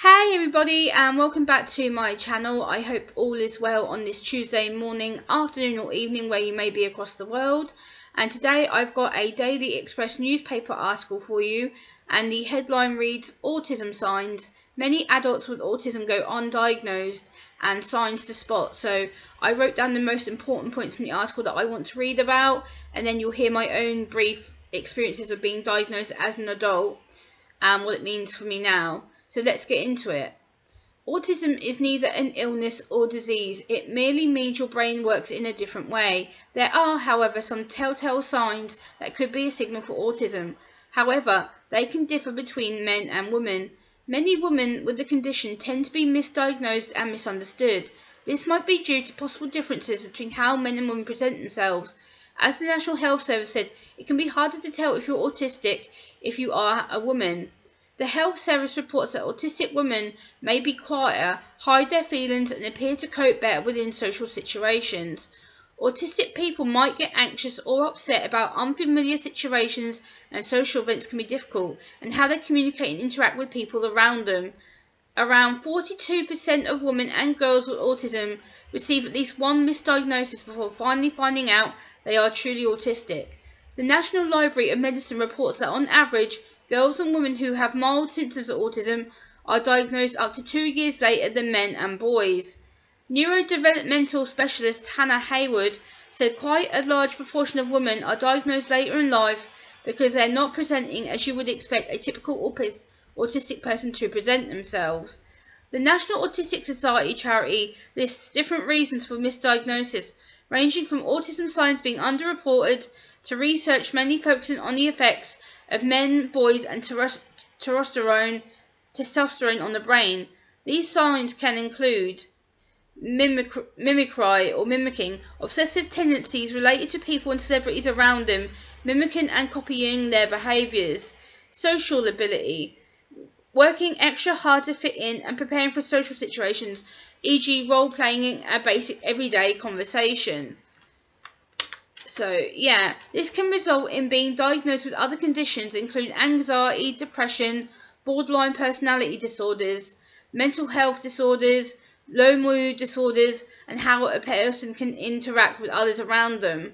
Hey everybody, and welcome back to my channel. I hope all is well on this Tuesday morning, afternoon or evening where you may be across the world. And today I've got a Daily Express newspaper article for you, and the headline reads, Autism Signs. Many adults with autism go undiagnosed and signs to spot. So I wrote down the most important points from the article that I want to read about, and then you'll hear my own brief experiences of being diagnosed as an adult and what it means for me now. So let's get into it. Autism is neither an illness or disease. It merely means your brain works in a different way. There are, however, some telltale signs that could be a signal for autism. However, they can differ between men and women. Many women with the condition tend to be misdiagnosed and misunderstood. This might be due to possible differences between how men and women present themselves. As the National Health Service said, it can be harder to tell if you're autistic if you are a woman. The Health Service reports that autistic women may be quieter, hide their feelings, and appear to cope better within social situations. Autistic people might get anxious or upset about unfamiliar situations, and social events can be difficult, and how they communicate and interact with people around them. Around 42% of women and girls with autism receive at least one misdiagnosis before finally finding out they are truly autistic. The National Library of Medicine reports that on average, girls and women who have mild symptoms of autism are diagnosed up to 2 years later than men and boys. Neurodevelopmental specialist Hannah Haywood said quite a large proportion of women are diagnosed later in life because they're not presenting as you would expect a typical autistic person to present themselves. The National Autistic Society charity lists different reasons for misdiagnosis, ranging from autism signs being underreported to research mainly focusing on the effects of men, boys, and testosterone on the brain. These signs can include mimicry or mimicking, obsessive tendencies related to people and celebrities around them, mimicking and copying their behaviours, social ability, working extra hard to fit in and preparing for social situations, e.g. role-playing a basic everyday conversation. So, yeah, this can result in being diagnosed with other conditions including anxiety, depression, borderline personality disorders, mental health disorders, low mood disorders, and how a person can interact with others around them.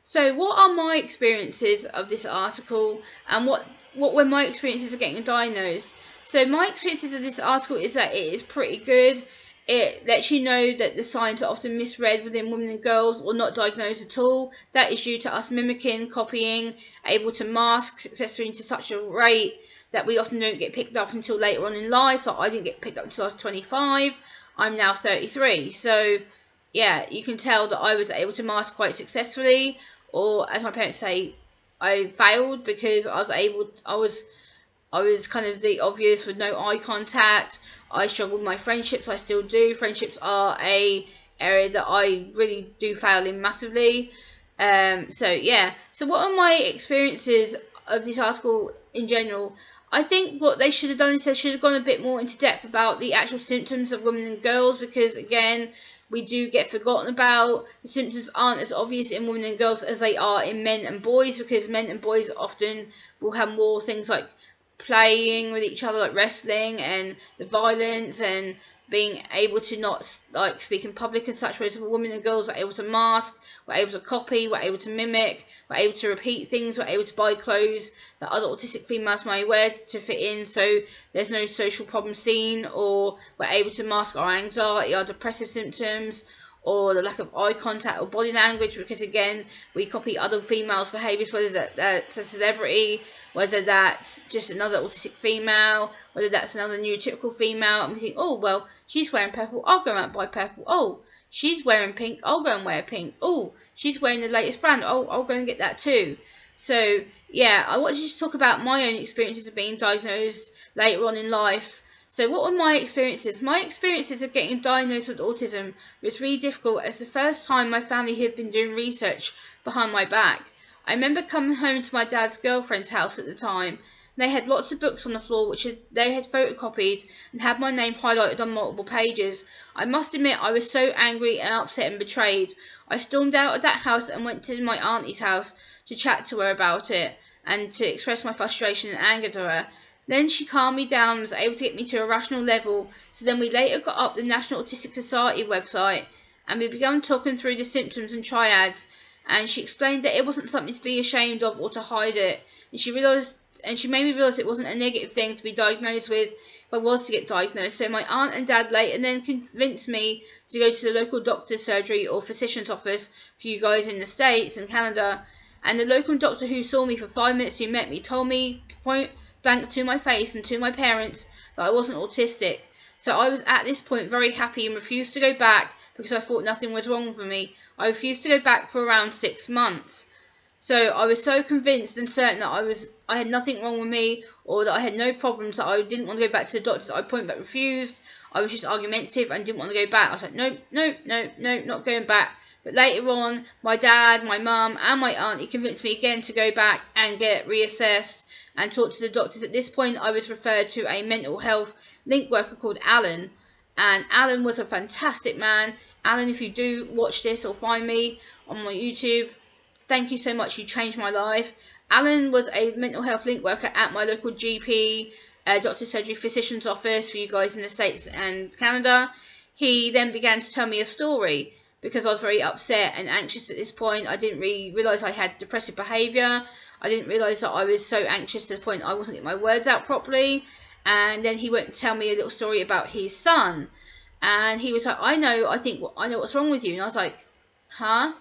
So, what are my experiences of this article, and what were my experiences of getting diagnosed? So, my experiences of this article is that it is pretty good. It lets you know that the signs are often misread within women and girls or not diagnosed at all. That is due to us mimicking, copying, able to mask successfully to such a rate that we often don't get picked up until later on in life. Like I didn't get picked up until I was 25. I'm now 33. So, yeah, you can tell that I was able to mask quite successfully. Or, as my parents say, I failed because I was kind of the obvious with no eye contact. I struggled with my friendships. I still do. Friendships are a area that I really do fail in massively. So yeah. So what are my experiences of this article in general? I think what they should have done is they should have gone a bit more into depth about the actual symptoms of women and girls, because again, we do get forgotten about. The symptoms aren't as obvious in women and girls as they are in men and boys, because men and boys often will have more things like playing with each other, like wrestling, and the violence and being able to not like speak in public and such. Whereas women and girls are able to mask, we're able to copy, we're able to mimic, we're able to repeat things, we're able to buy clothes that other autistic females may wear to fit in, so there's no social problem seen, or we're able to mask our anxiety, our depressive symptoms, or the lack of eye contact or body language, because again, we copy other females' behaviours, whether that's a celebrity, whether that's just another autistic female, whether that's another neurotypical female, and we think, oh, well, she's wearing purple, I'll go out and buy purple. Oh, she's wearing pink, I'll go and wear pink. Oh, she's wearing the latest brand, oh, I'll go and get that too. So, yeah, I want to just talk about my own experiences of being diagnosed later on in life. So what were my experiences? My experiences of getting diagnosed with autism was really difficult, as the first time my family had been doing research behind my back. I remember coming home to my dad's girlfriend's house at the time. They had lots of books on the floor which they had photocopied and had my name highlighted on multiple pages. I must admit I was so angry and upset and betrayed. I stormed out of that house and went to my auntie's house to chat to her about it and to express my frustration and anger to her. Then she calmed me down and was able to get me to a rational level. So then we later got up the National Autistic Society website and we began talking through the symptoms and triads, and she explained that it wasn't something to be ashamed of or to hide it. And she made me realise it wasn't a negative thing to be diagnosed with if I was to get diagnosed. So my aunt and dad later then convinced me to go to the local doctor's surgery or physician's office for you guys in the States and Canada. And the local doctor who saw me for 5 minutes, who met me, told me point blank to my face and to my parents that I wasn't autistic. So I was at this point very happy and refused to go back because I thought nothing was wrong with me. I refused to go back for around 6 months. So I was so convinced and certain that I had nothing wrong with me, or that I had no problems, that I didn't want to go back to the doctors. I point blank refused. I was just argumentative and didn't want to go back. I was like, nope, nope, nope, nope, not going back. But later on, my dad, my mum and my auntie convinced me again to go back and get reassessed and talk to the doctors. At this point, I was referred to a mental health link worker called Alan. And Alan was a fantastic man. Alan, if you do watch this or find me on my YouTube, thank you so much. You changed my life. Alan was a mental health link worker at my local GP, doctor's surgery physician's office for you guys in the States and Canada. He then began to tell me a story because I was very upset and anxious at this point. I didn't really realise I had depressive behaviour. I didn't realise that I was so anxious to the point I wasn't getting my words out properly. And then he went to tell me a little story about his son. And he was like, I know what's wrong with you. And I was like, huh?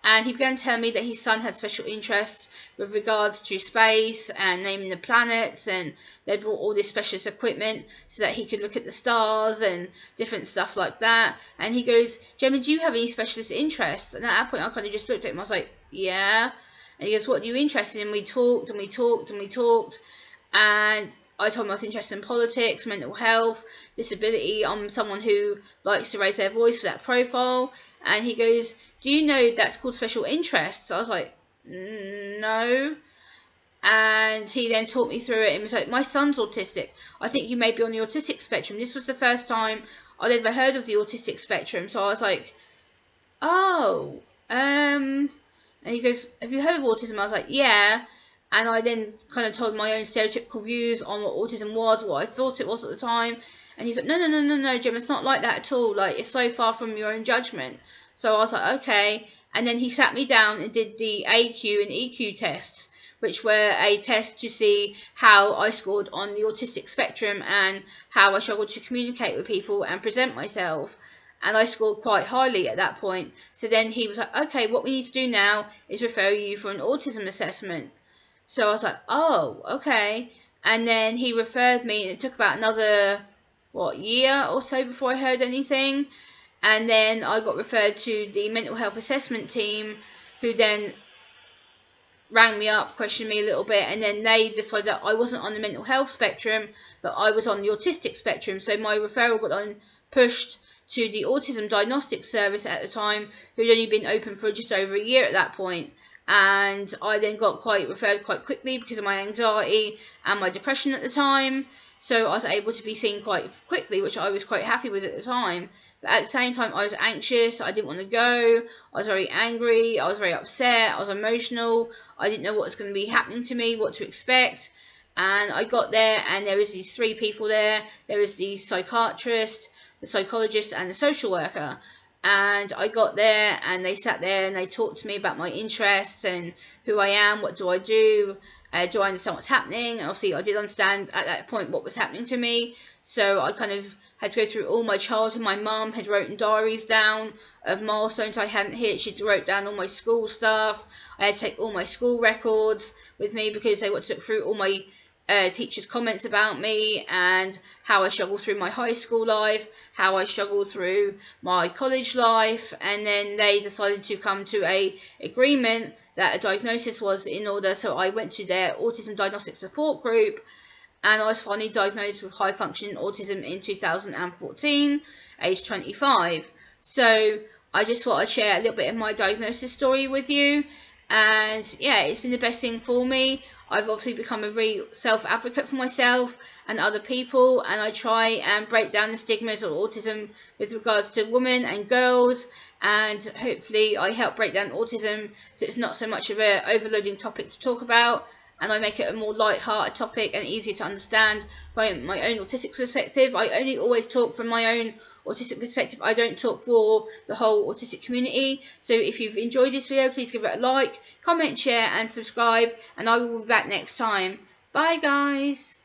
And he began telling me that his son had special interests with regards to space and naming the planets, and they'd brought all this specialist equipment so that he could look at the stars and different stuff like that. And he goes, Gemma, do you have any specialist interests? And at that point I kind of just looked at him. I was like, yeah. And he goes, what are you interested in? We talked and we talked and we talked. And I told him I was interested in politics, mental health, disability. I'm someone who likes to raise their voice for that profile. And he goes, do you know that's called special interests? I was like, no. And he then talked me through it and was like, my son's autistic. I think you may be on the autistic spectrum. This was the first time I'd ever heard of the autistic spectrum. So I was like, oh, and he goes, have you heard of autism? I was like, yeah. And I then kind of told my own stereotypical views on what autism was, what I thought it was at the time. And he's like, no, Jim, it's not like that at all. Like, it's so far from your own judgment. So I was like, okay. And then he sat me down and did the AQ and EQ tests, which were a test to see how I scored on the autistic spectrum and how I struggled to communicate with people and present myself. And I scored quite highly at that point. So then he was like, okay, what we need to do now is refer you for an autism assessment. So I was like, oh, okay. And then he referred me, and it took about another, year or so before I heard anything. And then I got referred to the mental health assessment team, who then rang me up, questioned me a little bit, and then they decided that I wasn't on the mental health spectrum, that I was on the autistic spectrum. So my referral got pushed to the Autism Diagnostic Service at the time, who'd only been open for just over a year at that point. And I then got referred quite quickly because of my anxiety and my depression at the time. So I was able to be seen quite quickly, which I was quite happy with at the time. But at the same time, I was anxious. I didn't want to go. I was very angry. I was very upset. I was emotional. I didn't know what was going to be happening to me, what to expect. And I got there, and there was these 3 people there. There was the psychiatrist, the psychologist, and the social worker. And I got there, and they sat there and they talked to me about my interests and who I am, what do I do, do I understand what's happening. And obviously I did understand at that point what was happening to me, so I kind of had to go through all my childhood. My mum had written diaries down of milestones I hadn't hit. She wrote down all my school stuff. I had to take all my school records with me because they wanted to look through all my teachers' comments about me and how I struggled through my high school life, how I struggled through my college life. And then they decided to come to a agreement that a diagnosis was in order. So I went to their autism diagnostic support group, and I was finally diagnosed with high functioning autism in 2014, age 25. So I just thought I'd share a little bit of my diagnosis story with you. And yeah, it's been the best thing for me. I've obviously become a very self-advocate for myself and other people, and I try and break down the stigmas of autism with regards to women and girls, and hopefully I help break down autism so it's not so much of an overloading topic to talk about. and I make it a more light-hearted topic and easier to understand from my own autistic perspective. I only always talk from my own autistic perspective. I don't talk for the whole autistic community. So if you've enjoyed this video, please give it a like, comment, share and subscribe, and I will be back next time. Bye guys.